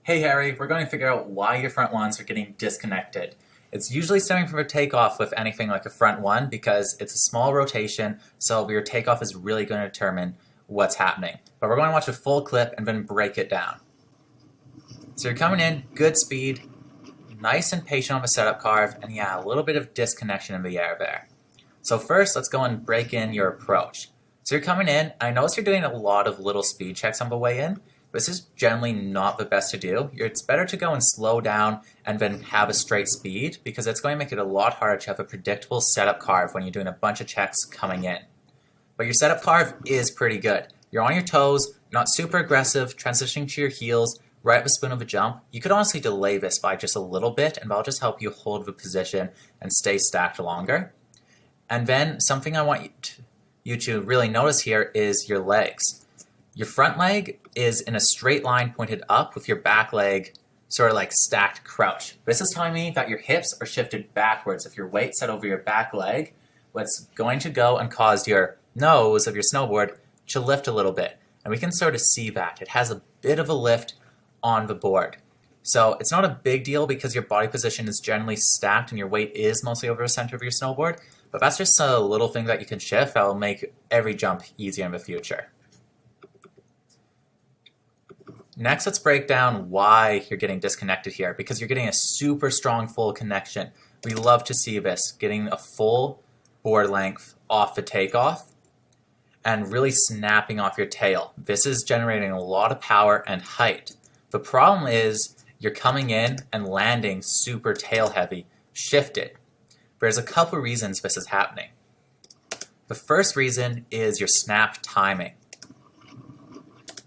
Hey Harry, we're going to figure out why your front ones are getting disconnected. It's usually stemming from a takeoff with anything like a front one because it's a small rotation, so your takeoff is really going to determine what's happening. But we're going to watch a full clip and then break it down. So you're coming in, good speed, nice and patient on the setup carve, and yeah, a little bit of disconnection in the air there. So first, let's go and break in your approach. So you're coming in, I notice you're doing a lot of little speed checks on the way in. This is generally not the best to do. It's better to go and slow down and then have a straight speed because it's going to make it a lot harder to have a predictable setup carve when you're doing a bunch of checks coming in. But your setup carve is pretty good. You're on your toes, not super aggressive, transitioning to your heels, right at the spin of a jump. You could honestly delay this by just a little bit and that'll just help you hold the position and stay stacked longer. And then something I want you to really notice here is your legs. Your front leg is in a straight line pointed up with your back leg sort of like stacked crouch. This is telling me that your hips are shifted backwards. If your weight's set over your back leg, what's going to go and cause your nose of your snowboard to lift a little bit. And we can sort of see that. It has a bit of a lift on the board. So it's not a big deal because your body position is generally stacked and your weight is mostly over the center of your snowboard. But that's just a little thing that you can shift that will make every jump easier in the future. Next, let's break down why you're getting disconnected here, because you're getting a super strong full connection. We love to see this, getting a full board length off the takeoff and really snapping off your tail. This is generating a lot of power and height. The problem is you're coming in and landing super tail heavy, shifted. There's a couple reasons this is happening. The first reason is your snap timing.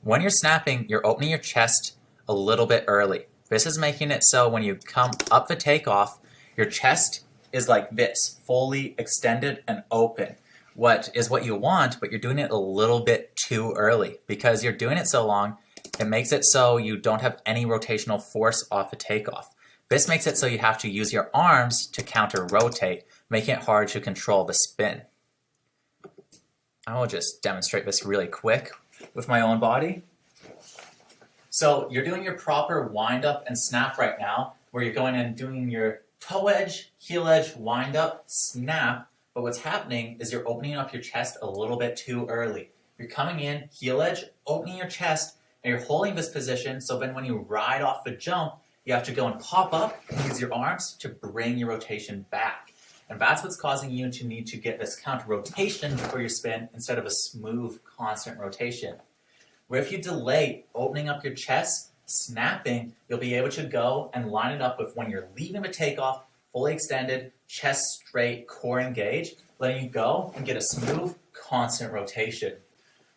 When you're snapping, you're opening your chest a little bit early. This is making it so when you come up the takeoff, your chest is like this, fully extended and open. What you want, but you're doing it a little bit too early. Because you're doing it so long, it makes it so you don't have any rotational force off the takeoff. This makes it so you have to use your arms to counter-rotate, making it hard to control the spin. I will just demonstrate this really quick with my own body. So you're doing your proper wind up and snap right now, where you're going and doing your toe edge, heel edge, wind up, snap, but what's happening is you're opening up your chest a little bit too early. You're coming in, heel edge, opening your chest, and you're holding this position, so then when you ride off the jump, you have to go and pop up and use your arms to bring your rotation back. And that's what's causing you to need to get this counter rotation for your spin instead of a smooth, constant rotation. Where if you delay opening up your chest, snapping, you'll be able to go and line it up with when you're leaving the takeoff, fully extended, chest straight, core engaged, letting you go and get a smooth, constant rotation.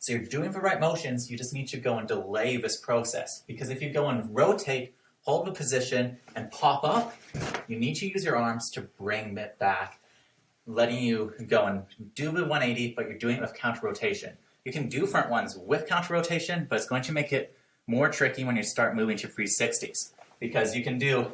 So you're doing the right motions, you just need to go and delay this process. Because if you go and rotate, hold the position, and pop up, you need to use your arms to bring it back, letting you go and do the 180, but you're doing it with counter rotation. You can do front ones with counter rotation, but it's going to make it more tricky when you start moving to 360s, because you can do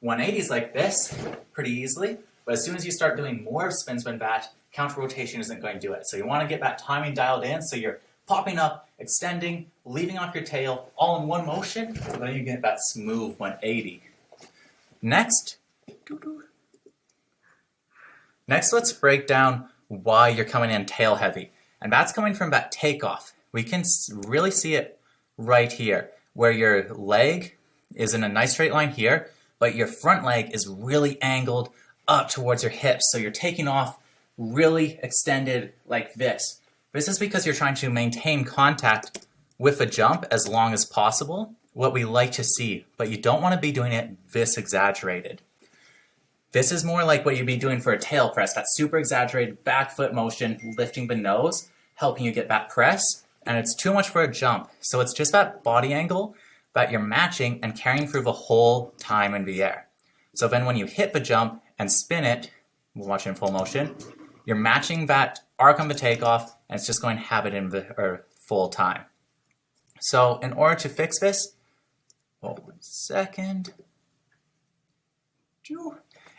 180s like this pretty easily, but as soon as you start doing more spins than that, counter rotation isn't going to do it. So you want to get that timing dialed in, so you're popping up, extending, leaving off your tail, all in one motion, and then you get that smooth 180. Next, let's break down why you're coming in tail heavy. And that's coming from that takeoff. We can really see it right here, where your leg is in a nice straight line here, but your front leg is really angled up towards your hips. So you're taking off really extended like this. This is because you're trying to maintain contact with the jump as long as possible, what we like to see, but you don't want to be doing it this exaggerated. This is more like what you'd be doing for a tail press, that super exaggerated back foot motion, lifting the nose, helping you get that press, and it's too much for a jump. So it's just that body angle that you're matching and carrying through the whole time in the air. So then when you hit the jump and spin it, we'll watch it in full motion, you're matching that arc on the takeoff, and it's just going to have it in the full time. So in order to fix this, hold 1 second.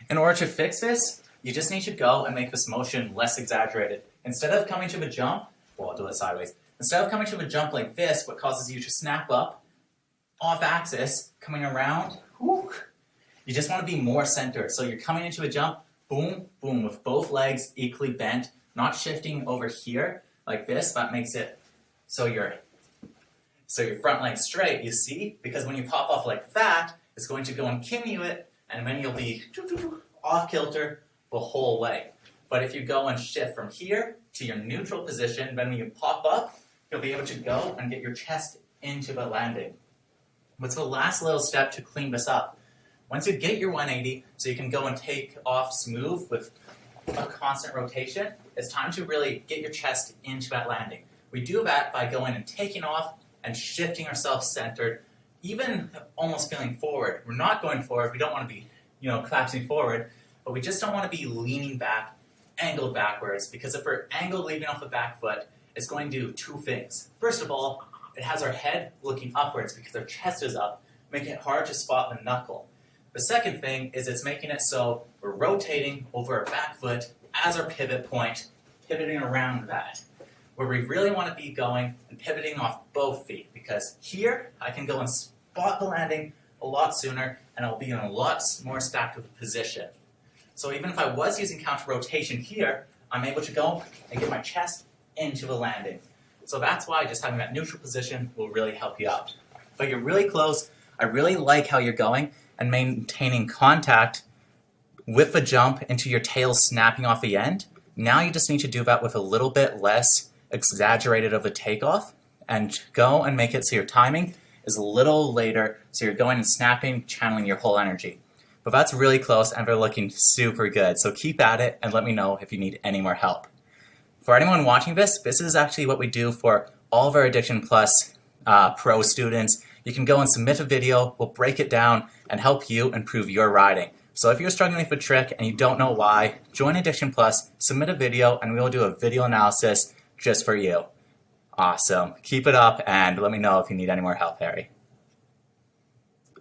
In order to fix this, you just need to go and make this motion less exaggerated. Instead of coming to the jump, well, I'll do it sideways. Instead of coming to the jump like this, what causes you to snap up off axis, coming around, whoo, you just want to be more centered. So you're coming into a jump, boom, boom, with both legs equally bent, not shifting over here like this. That makes it so your front leg's straight, you see? Because when you pop off like that, it's going to go and kim you it, and then you'll be off kilter the whole way. But if you go and shift from here to your neutral position, then when you pop up, you'll be able to go and get your chest into the landing. What's the last little step to clean this up? Once you get your 180, so you can go and take off smooth with a constant rotation, it's time to really get your chest into that landing. We do that by going and taking off and shifting ourselves centered, even almost feeling forward. We're not going forward. We don't want to be, collapsing forward, but we just don't want to be leaning back, angled backwards, because if we're angled leaving off the back foot, it's going to do two things. First of all, it has our head looking upwards because our chest is up, making it hard to spot the knuckle. The second thing is it's making it so we're rotating over our back foot as our pivot point, pivoting around that. Where we really want to be going and pivoting off both feet, because here I can go and spot the landing a lot sooner and I'll be in a lot more stacked of a position. So even if I was using counter rotation here, I'm able to go and get my chest into the landing. So that's why just having that neutral position will really help you out. But you're really close. I really like how you're going and maintaining contact with the jump into your tail snapping off the end. Now you just need to do that with a little bit less exaggerated of a takeoff and go and make it so your timing is a little later, so you're going and snapping, channeling your whole energy. But that's really close and they're looking super good. So keep at it and let me know if you need any more help. For anyone watching this is actually what we do for all of our Addiction Plus pro students. You can go and submit a video, we'll break it down and help you improve your riding. So if you're struggling with a trick and you don't know why, join Addiction Plus, submit a video, and we'll do a video analysis just for you. Awesome. Keep it up and let me know if you need any more help, Harry.